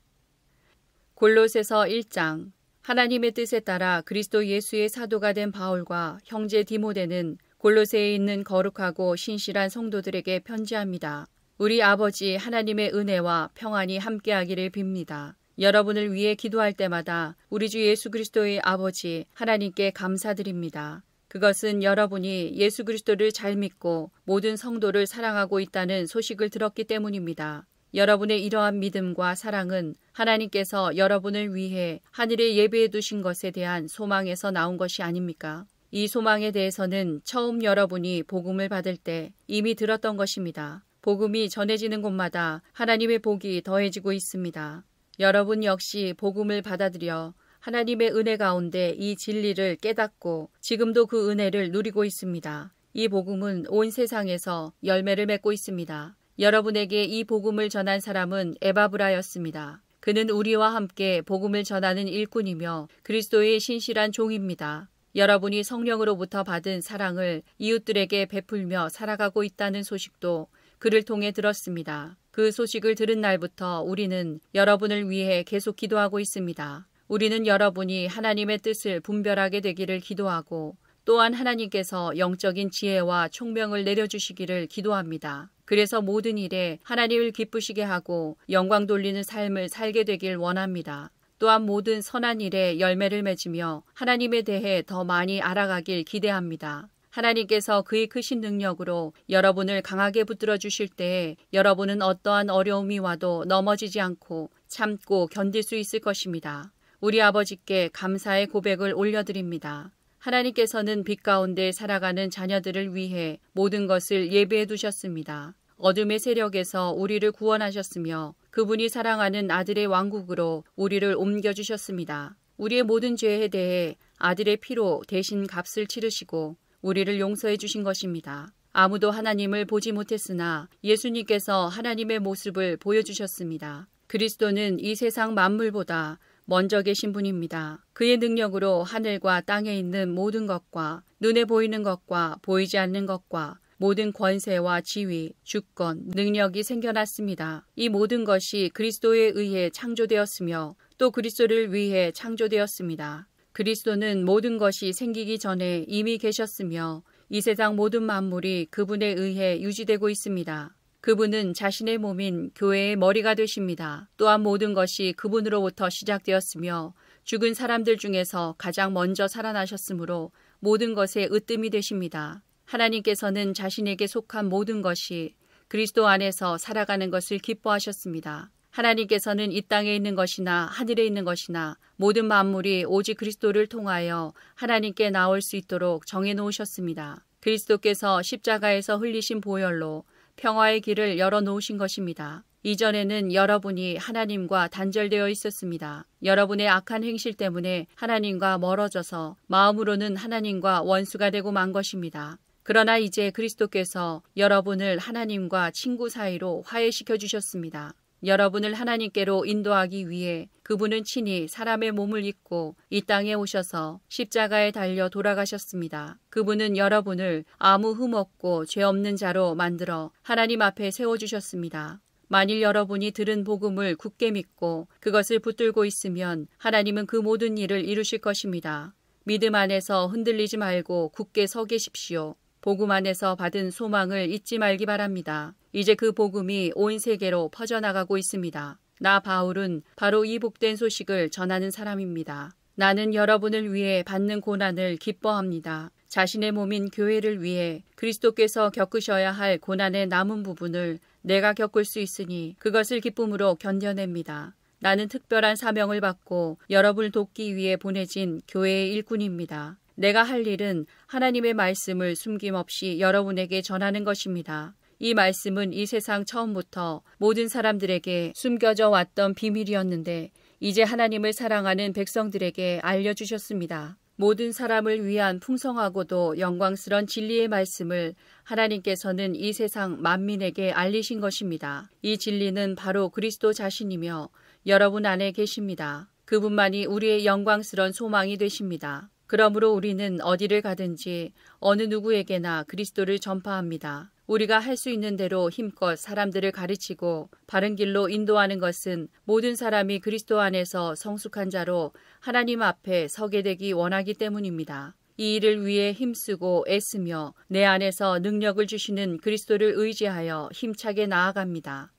Speaker 2: 골로새서 1장. 하나님의 뜻에 따라 그리스도 예수의 사도가 된 바울과 형제 디모데는 골로새에 있는 거룩하고 신실한 성도들에게 편지합니다. 우리 아버지 하나님의 은혜와 평안이 함께하기를 빕니다. 여러분을 위해 기도할 때마다 우리 주 예수 그리스도의 아버지 하나님께 감사드립니다. 그것은 여러분이 예수 그리스도를 잘 믿고 모든 성도를 사랑하고 있다는 소식을 들었기 때문입니다. 여러분의 이러한 믿음과 사랑은 하나님께서 여러분을 위해 하늘에 예배해 두신 것에 대한 소망에서 나온 것이 아닙니까? 이 소망에 대해서는 처음 여러분이 복음을 받을 때 이미 들었던 것입니다. 복음이 전해지는 곳마다 하나님의 복이 더해지고 있습니다. 여러분 역시 복음을 받아들여 하나님의 은혜 가운데 이 진리를 깨닫고 지금도 그 은혜를 누리고 있습니다. 이 복음은 온 세상에서 열매를 맺고 있습니다. 여러분에게 이 복음을 전한 사람은 에바브라였습니다. 그는 우리와 함께 복음을 전하는 일꾼이며 그리스도의 신실한 종입니다. 여러분이 성령으로부터 받은 사랑을 이웃들에게 베풀며 살아가고 있다는 소식도 그를 통해 들었습니다. 그 소식을 들은 날부터 우리는 여러분을 위해 계속 기도하고 있습니다. 우리는 여러분이 하나님의 뜻을 분별하게 되기를 기도하고 또한 하나님께서 영적인 지혜와 총명을 내려주시기를 기도합니다. 그래서 모든 일에 하나님을 기쁘시게 하고 영광 돌리는 삶을 살게 되길 원합니다. 또한 모든 선한 일에 열매를 맺으며 하나님에 대해 더 많이 알아가길 기대합니다. 하나님께서 그의 크신 능력으로 여러분을 강하게 붙들어 주실 때에 여러분은 어떠한 어려움이 와도 넘어지지 않고 참고 견딜 수 있을 것입니다. 우리 아버지께 감사의 고백을 올려드립니다. 하나님께서는 빛 가운데 살아가는 자녀들을 위해 모든 것을 예비해 두셨습니다. 어둠의 세력에서 우리를 구원하셨으며 그분이 사랑하는 아들의 왕국으로 우리를 옮겨주셨습니다. 우리의 모든 죄에 대해 아들의 피로 대신 값을 치르시고 우리를 용서해 주신 것입니다. 아무도 하나님을 보지 못했으나 예수님께서 하나님의 모습을 보여주셨습니다. 그리스도는 이 세상 만물보다 먼저 계신 분입니다. 그의 능력으로 하늘과 땅에 있는 모든 것과 눈에 보이는 것과 보이지 않는 것과 모든 권세와 지위, 주권, 능력이 생겨났습니다. 이 모든 것이 그리스도에 의해 창조되었으며 또 그리스도를 위해 창조되었습니다. 그리스도는 모든 것이 생기기 전에 이미 계셨으며 이 세상 모든 만물이 그분에 의해 유지되고 있습니다. 그분은 자신의 몸인 교회의 머리가 되십니다. 또한 모든 것이 그분으로부터 시작되었으며 죽은 사람들 중에서 가장 먼저 살아나셨으므로 모든 것의 으뜸이 되십니다. 하나님께서는 자신에게 속한 모든 것이 그리스도 안에서 살아가는 것을 기뻐하셨습니다. 하나님께서는 이 땅에 있는 것이나 하늘에 있는 것이나 모든 만물이 오직 그리스도를 통하여 하나님께 나올 수 있도록 정해놓으셨습니다. 그리스도께서 십자가에서 흘리신 보혈로 평화의 길을 열어놓으신 것입니다. 이전에는 여러분이 하나님과 단절되어 있었습니다. 여러분의 악한 행실 때문에 하나님과 멀어져서 마음으로는 하나님과 원수가 되고 만 것입니다. 그러나 이제 그리스도께서 여러분을 하나님과 친구 사이로 화해시켜 주셨습니다. 여러분을 하나님께로 인도하기 위해 그분은 친히 사람의 몸을 입고 이 땅에 오셔서 십자가에 달려 돌아가셨습니다. 그분은 여러분을 아무 흠 없고 죄 없는 자로 만들어 하나님 앞에 세워주셨습니다. 만일 여러분이 들은 복음을 굳게 믿고 그것을 붙들고 있으면 하나님은 그 모든 일을 이루실 것입니다. 믿음 안에서 흔들리지 말고 굳게 서 계십시오. 복음 안에서 받은 소망을 잊지 말기 바랍니다. 이제 그 복음이 온 세계로 퍼져나가고 있습니다. 나 바울은 바로 이 복된 소식을 전하는 사람입니다. 나는 여러분을 위해 받는 고난을 기뻐합니다. 자신의 몸인 교회를 위해 그리스도께서 겪으셔야 할 고난의 남은 부분을 내가 겪을 수 있으니 그것을 기쁨으로 견뎌냅니다. 나는 특별한 사명을 받고 여러분을 돕기 위해 보내진 교회의 일꾼입니다. 내가 할 일은 하나님의 말씀을 숨김없이 여러분에게 전하는 것입니다. 이 말씀은 이 세상 처음부터 모든 사람들에게 숨겨져 왔던 비밀이었는데 이제 하나님을 사랑하는 백성들에게 알려주셨습니다. 모든 사람을 위한 풍성하고도 영광스러운 진리의 말씀을 하나님께서는 이 세상 만민에게 알리신 것입니다. 이 진리는 바로 그리스도 자신이며 여러분 안에 계십니다. 그분만이 우리의 영광스러운 소망이 되십니다. 그러므로 우리는 어디를 가든지 어느 누구에게나 그리스도를 전파합니다. 우리가 할 수 있는 대로 힘껏 사람들을 가르치고 바른 길로 인도하는 것은 모든 사람이 그리스도 안에서 성숙한 자로 하나님 앞에 서게 되기 원하기 때문입니다. 이 일을 위해 힘쓰고 애쓰며 내 안에서 능력을 주시는 그리스도를 의지하여 힘차게 나아갑니다.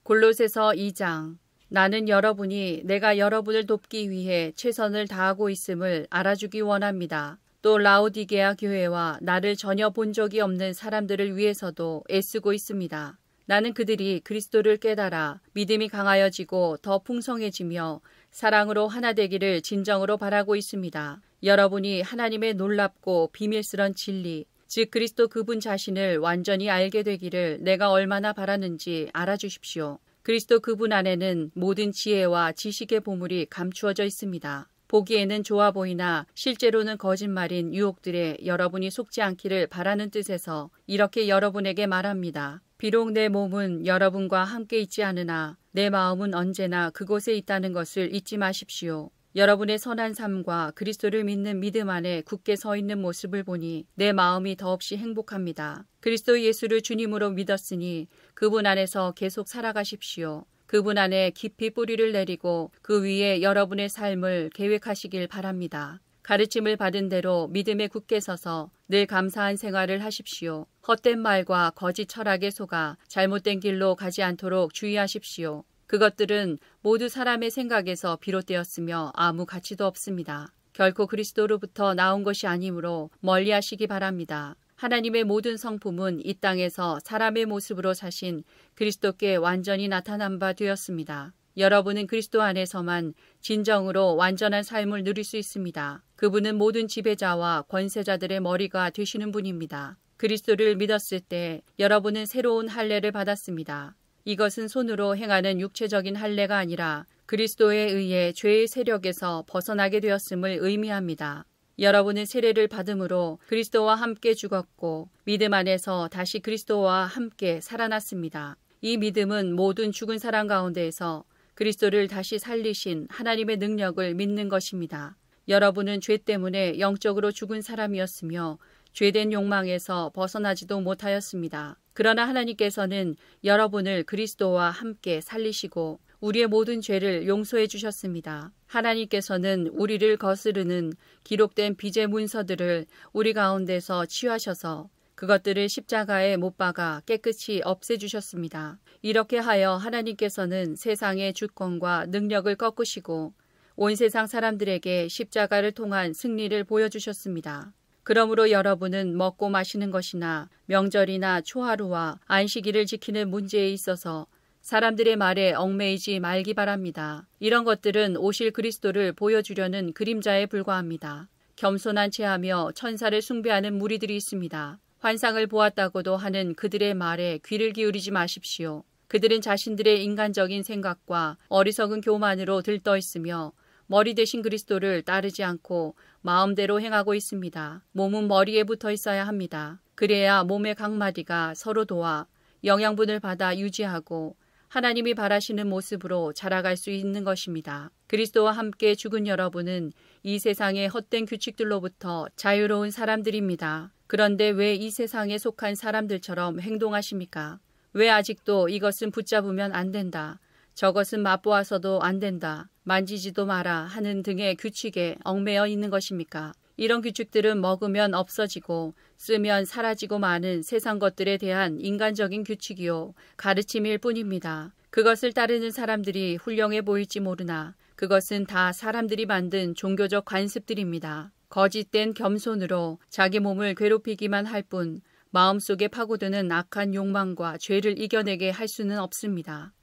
Speaker 2: 골로새서 2장. 나는 여러분이 내가 여러분을 돕기 위해 최선을 다하고 있음을 알아주기 원합니다. 또 라오디게아 교회와 나를 전혀 본 적이 없는 사람들을 위해서도 애쓰고 있습니다. 나는 그들이 그리스도를 깨달아 믿음이 강하여지고 더 풍성해지며 사랑으로 하나 되기를 진정으로 바라고 있습니다. 여러분이 하나님의 놀랍고 비밀스런 진리, 즉 그리스도 그분 자신을 완전히 알게 되기를 내가 얼마나 바라는지 알아주십시오. 그리스도 그분 안에는 모든 지혜와 지식의 보물이 감추어져 있습니다. 보기에는 좋아 보이나 실제로는 거짓말인 유혹들에 여러분이 속지 않기를 바라는 뜻에서 이렇게 여러분에게 말합니다. 비록 내 몸은 여러분과 함께 있지 않으나 내 마음은 언제나 그곳에 있다는 것을 잊지 마십시오. 여러분의 선한 삶과 그리스도를 믿는 믿음 안에 굳게 서 있는 모습을 보니 내 마음이 더없이 행복합니다. 그리스도 예수를 주님으로 믿었으니 그분 안에서 계속 살아가십시오. 그분 안에 깊이 뿌리를 내리고 그 위에 여러분의 삶을 계획하시길 바랍니다. 가르침을 받은 대로 믿음에 굳게 서서 늘 감사한 생활을 하십시오. 헛된 말과 거짓 철학에 속아 잘못된 길로 가지 않도록 주의하십시오. 그것들은 모두 사람의 생각에서 비롯되었으며 아무 가치도 없습니다. 결코 그리스도로부터 나온 것이 아니므로 멀리하시기 바랍니다. 하나님의 모든 성품은 이 땅에서 사람의 모습으로 사신 그리스도께 완전히 나타난 바 되었습니다. 여러분은 그리스도 안에서만 진정으로 완전한 삶을 누릴 수 있습니다. 그분은 모든 지배자와 권세자들의 머리가 되시는 분입니다. 그리스도를 믿었을 때 여러분은 새로운 할례를 받았습니다. 이것은 손으로 행하는 육체적인 할례가 아니라 그리스도에 의해 죄의 세력에서 벗어나게 되었음을 의미합니다. 여러분은 세례를 받음으로 그리스도와 함께 죽었고 믿음 안에서 다시 그리스도와 함께 살아났습니다. 이 믿음은 모든 죽은 사람 가운데에서 그리스도를 다시 살리신 하나님의 능력을 믿는 것입니다. 여러분은 죄 때문에 영적으로 죽은 사람이었으며 죄된 욕망에서 벗어나지도 못하였습니다. 그러나 하나님께서는 여러분을 그리스도와 함께 살리시고 우리의 모든 죄를 용서해 주셨습니다. 하나님께서는 우리를 거스르는 기록된 빚의 문서들을 우리 가운데서 치유하셔서 그것들을 십자가에 못 박아 깨끗이 없애주셨습니다. 이렇게 하여 하나님께서는 세상의 주권과 능력을 꺾으시고 온 세상 사람들에게 십자가를 통한 승리를 보여주셨습니다. 그러므로 여러분은 먹고 마시는 것이나 명절이나 초하루와 안식일을 지키는 문제에 있어서 사람들의 말에 얽매이지 말기 바랍니다. 이런 것들은 오실 그리스도를 보여주려는 그림자에 불과합니다. 겸손한 체하며 천사를 숭배하는 무리들이 있습니다. 환상을 보았다고도 하는 그들의 말에 귀를 기울이지 마십시오. 그들은 자신들의 인간적인 생각과 어리석은 교만으로 들떠 있으며 머리 대신 그리스도를 따르지 않고 마음대로 행하고 있습니다. 몸은 머리에 붙어 있어야 합니다. 그래야 몸의 각 마디가 서로 도와 영양분을 받아 유지하고 하나님이 바라시는 모습으로 자라갈 수 있는 것입니다. 그리스도와 함께 죽은 여러분은 이 세상의 헛된 규칙들로부터 자유로운 사람들입니다. 그런데 왜 이 세상에 속한 사람들처럼 행동하십니까? 왜 아직도 이것은 붙잡으면 안 된다, 저것은 맛보아서도 안 된다, 만지지도 마라 하는 등의 규칙에 얽매여 있는 것입니까? 이런 규칙들은 먹으면 없어지고 쓰면 사라지고 마는 세상 것들에 대한 인간적인 규칙이요, 가르침일 뿐입니다. 그것을 따르는 사람들이 훌륭해 보일지 모르나 그것은 다 사람들이 만든 종교적 관습들입니다. 거짓된 겸손으로 자기 몸을 괴롭히기만 할 뿐 마음속에 파고드는 악한 욕망과 죄를 이겨내게 할 수는 없습니다.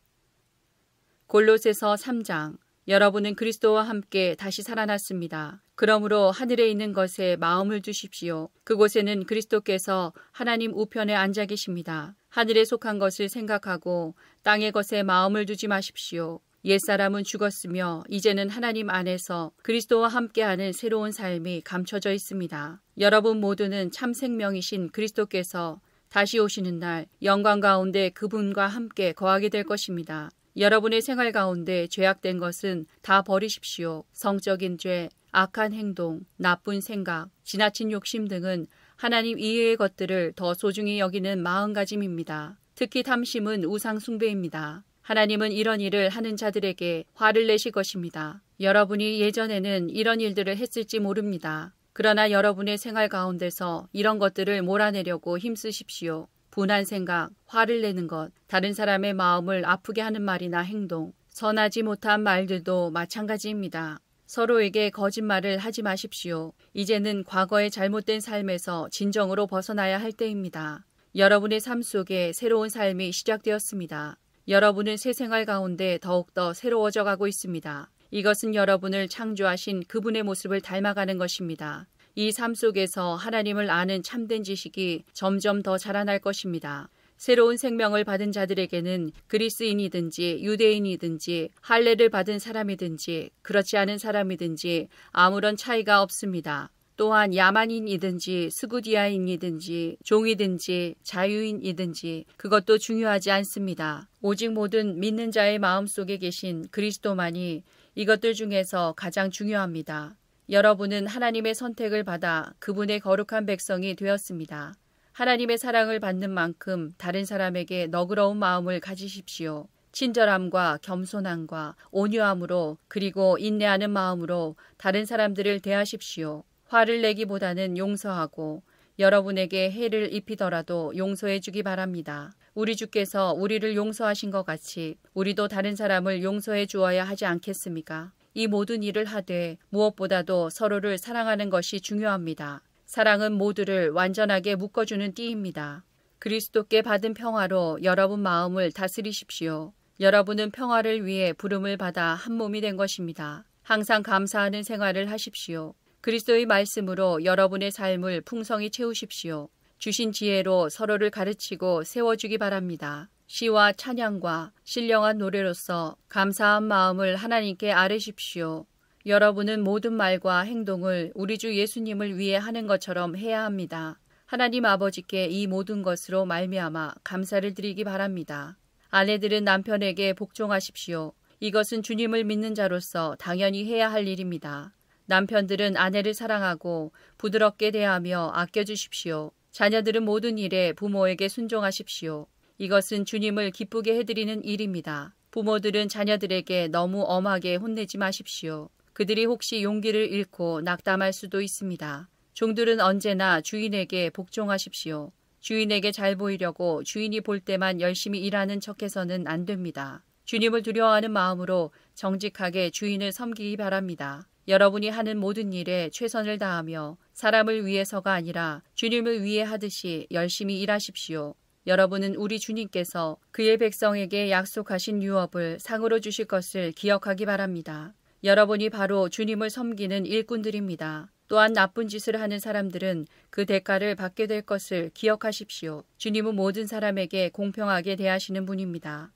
Speaker 2: 골로새서 3장. 여러분은 그리스도와 함께 다시 살아났습니다. 그러므로 하늘에 있는 것에 마음을 두십시오. 그곳에는 그리스도께서 하나님 우편에 앉아 계십니다. 하늘에 속한 것을 생각하고 땅의 것에 마음을 두지 마십시오. 옛사람은 죽었으며 이제는 하나님 안에서 그리스도와 함께하는 새로운 삶이 감춰져 있습니다. 여러분 모두는 참 생명이신 그리스도께서 다시 오시는 날 영광 가운데 그분과 함께 거하게 될 것입니다. 여러분의 생활 가운데 죄악된 것은 다 버리십시오. 성적인 죄, 악한 행동, 나쁜 생각, 지나친 욕심 등은 하나님 이외의 것들을 더 소중히 여기는 마음가짐입니다. 특히 탐심은 우상 숭배입니다. 하나님은 이런 일을 하는 자들에게 화를 내실 것입니다. 여러분이 예전에는 이런 일들을 했을지 모릅니다. 그러나 여러분의 생활 가운데서 이런 것들을 몰아내려고 힘쓰십시오. 분한 생각, 화를 내는 것, 다른 사람의 마음을 아프게 하는 말이나 행동, 선하지 못한 말들도 마찬가지입니다. 서로에게 거짓말을 하지 마십시오. 이제는 과거의 잘못된 삶에서 진정으로 벗어나야 할 때입니다. 여러분의 삶 속에 새로운 삶이 시작되었습니다. 여러분은 새 생활 가운데 더욱더 새로워져 가고 있습니다. 이것은 여러분을 창조하신 그분의 모습을 닮아가는 것입니다. 이 삶 속에서 하나님을 아는 참된 지식이 점점 더 자라날 것입니다. 새로운 생명을 받은 자들에게는 그리스인이든지 유대인이든지 할례를 받은 사람이든지 그렇지 않은 사람이든지 아무런 차이가 없습니다. 또한 야만인이든지 스구디아인이든지 종이든지 자유인이든지 그것도 중요하지 않습니다. 오직 모든 믿는 자의 마음속에 계신 그리스도만이 이것들 중에서 가장 중요합니다. 여러분은 하나님의 선택을 받아 그분의 거룩한 백성이 되었습니다. 하나님의 사랑을 받는 만큼 다른 사람에게 너그러운 마음을 가지십시오. 친절함과 겸손함과 온유함으로 그리고 인내하는 마음으로 다른 사람들을 대하십시오. 화를 내기보다는 용서하고 여러분에게 해를 입히더라도 용서해 주기 바랍니다. 우리 주께서 우리를 용서하신 것 같이 우리도 다른 사람을 용서해 주어야 하지 않겠습니까? 이 모든 일을 하되 무엇보다도 서로를 사랑하는 것이 중요합니다. 사랑은 모두를 완전하게 묶어주는 띠입니다. 그리스도께 받은 평화로 여러분 마음을 다스리십시오. 여러분은 평화를 위해 부름을 받아 한 몸이 된 것입니다. 항상 감사하는 생활을 하십시오. 그리스도의 말씀으로 여러분의 삶을 풍성히 채우십시오. 주신 지혜로 서로를 가르치고 세워주기 바랍니다. 시와 찬양과 신령한 노래로서 감사한 마음을 하나님께 아뢰십시오. 여러분은 모든 말과 행동을 우리 주 예수님을 위해 하는 것처럼 해야 합니다. 하나님 아버지께 이 모든 것으로 말미암아 감사를 드리기 바랍니다. 아내들은 남편에게 복종하십시오. 이것은 주님을 믿는 자로서 당연히 해야 할 일입니다. 남편들은 아내를 사랑하고 부드럽게 대하며 아껴주십시오. 자녀들은 모든 일에 부모에게 순종하십시오. 이것은 주님을 기쁘게 해드리는 일입니다. 부모들은 자녀들에게 너무 엄하게 혼내지 마십시오. 그들이 혹시 용기를 잃고 낙담할 수도 있습니다. 종들은 언제나 주인에게 복종하십시오. 주인에게 잘 보이려고 주인이 볼 때만 열심히 일하는 척해서는 안 됩니다. 주님을 두려워하는 마음으로 정직하게 주인을 섬기기 바랍니다. 여러분이 하는 모든 일에 최선을 다하며 사람을 위해서가 아니라 주님을 위해 하듯이 열심히 일하십시오. 여러분은 우리 주님께서 그의 백성에게 약속하신 유업을 상으로 주실 것을 기억하기 바랍니다. 여러분이 바로 주님을 섬기는 일꾼들입니다. 또한 나쁜 짓을 하는 사람들은 그 대가를 받게 될 것을 기억하십시오. 주님은 모든 사람에게 공평하게 대하시는 분입니다.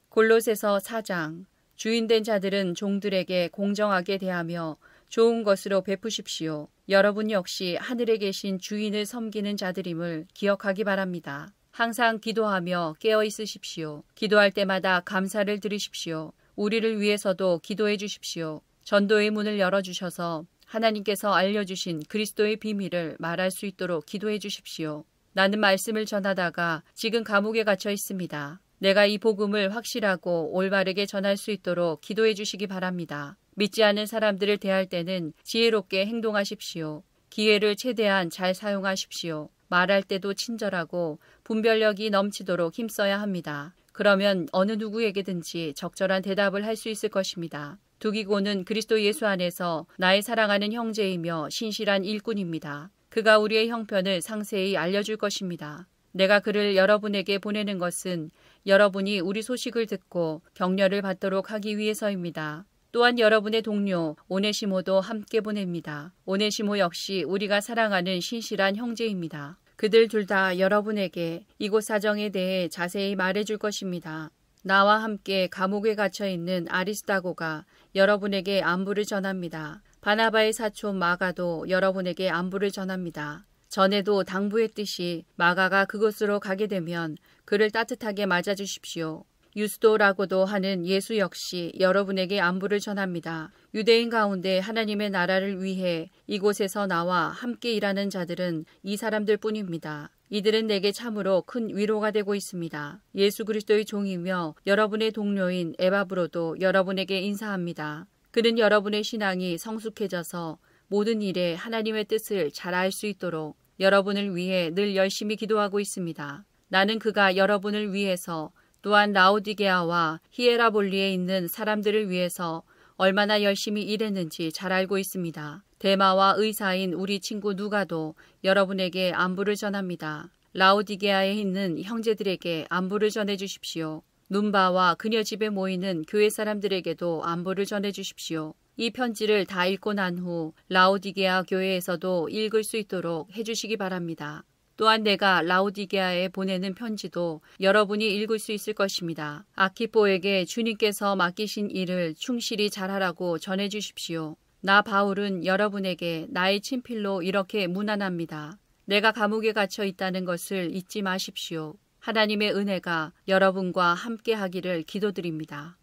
Speaker 2: 골로새서 4장. 주인된 자들은 종들에게 공정하게 대하며 좋은 것으로 베푸십시오. 여러분 역시 하늘에 계신 주인을 섬기는 자들임을 기억하기 바랍니다. 항상 기도하며 깨어 있으십시오. 기도할 때마다 감사를 드리십시오. 우리를 위해서도 기도해 주십시오. 전도의 문을 열어주셔서 하나님께서 알려주신 그리스도의 비밀을 말할 수 있도록 기도해 주십시오. 나는 말씀을 전하다가 지금 감옥에 갇혀 있습니다. 내가 이 복음을 확실하고 올바르게 전할 수 있도록 기도해 주시기 바랍니다. 믿지 않는 사람들을 대할 때는 지혜롭게 행동하십시오. 기회를 최대한 잘 사용하십시오. 말할 때도 친절하고 분별력이 넘치도록 힘써야 합니다. 그러면 어느 누구에게든지 적절한 대답을 할 수 있을 것입니다. 두기고는 그리스도 예수 안에서 나의 사랑하는 형제이며 신실한 일꾼입니다. 그가 우리의 형편을 상세히 알려줄 것입니다. 내가 그를 여러분에게 보내는 것은 여러분이 우리 소식을 듣고 격려를 받도록 하기 위해서입니다. 또한 여러분의 동료 오네시모도 함께 보냅니다. 오네시모 역시 우리가 사랑하는 신실한 형제입니다. 그들 둘 다 여러분에게 이곳 사정에 대해 자세히 말해줄 것입니다. 나와 함께 감옥에 갇혀 있는 아리스다고가 여러분에게 안부를 전합니다. 바나바의 사촌 마가도 여러분에게 안부를 전합니다. 전에도 당부했듯이 마가가 그곳으로 가게 되면 그를 따뜻하게 맞아주십시오. 유스도라고도 하는 예수 역시 여러분에게 안부를 전합니다. 유대인 가운데 하나님의 나라를 위해 이곳에서 나와 함께 일하는 자들은 이 사람들 뿐입니다. 이들은 내게 참으로 큰 위로가 되고 있습니다. 예수 그리스도의 종이며 여러분의 동료인 에바브로도 여러분에게 인사합니다. 그는 여러분의 신앙이 성숙해져서 모든 일에 하나님의 뜻을 잘 알 수 있도록 여러분을 위해 늘 열심히 기도하고 있습니다. 나는 그가 여러분을 위해서 또한 라오디게아와 히에라볼리에 있는 사람들을 위해서 얼마나 열심히 일했는지 잘 알고 있습니다. 데마와 의사인 우리 친구 누가도 여러분에게 안부를 전합니다. 라오디게아에 있는 형제들에게 안부를 전해 주십시오. 눈바와 그녀 집에 모이는 교회 사람들에게도 안부를 전해 주십시오. 이 편지를 다 읽고 난 후 라오디게아 교회에서도 읽을 수 있도록 해주시기 바랍니다. 또한 내가 라오디게아에 보내는 편지도 여러분이 읽을 수 있을 것입니다. 아키포에게 주님께서 맡기신 일을 충실히 잘하라고 전해주십시오. 나 바울은 여러분에게 나의 친필로 이렇게 문안합니다. 내가 감옥에 갇혀 있다는 것을 잊지 마십시오. 하나님의 은혜가 여러분과 함께 하기를 기도드립니다.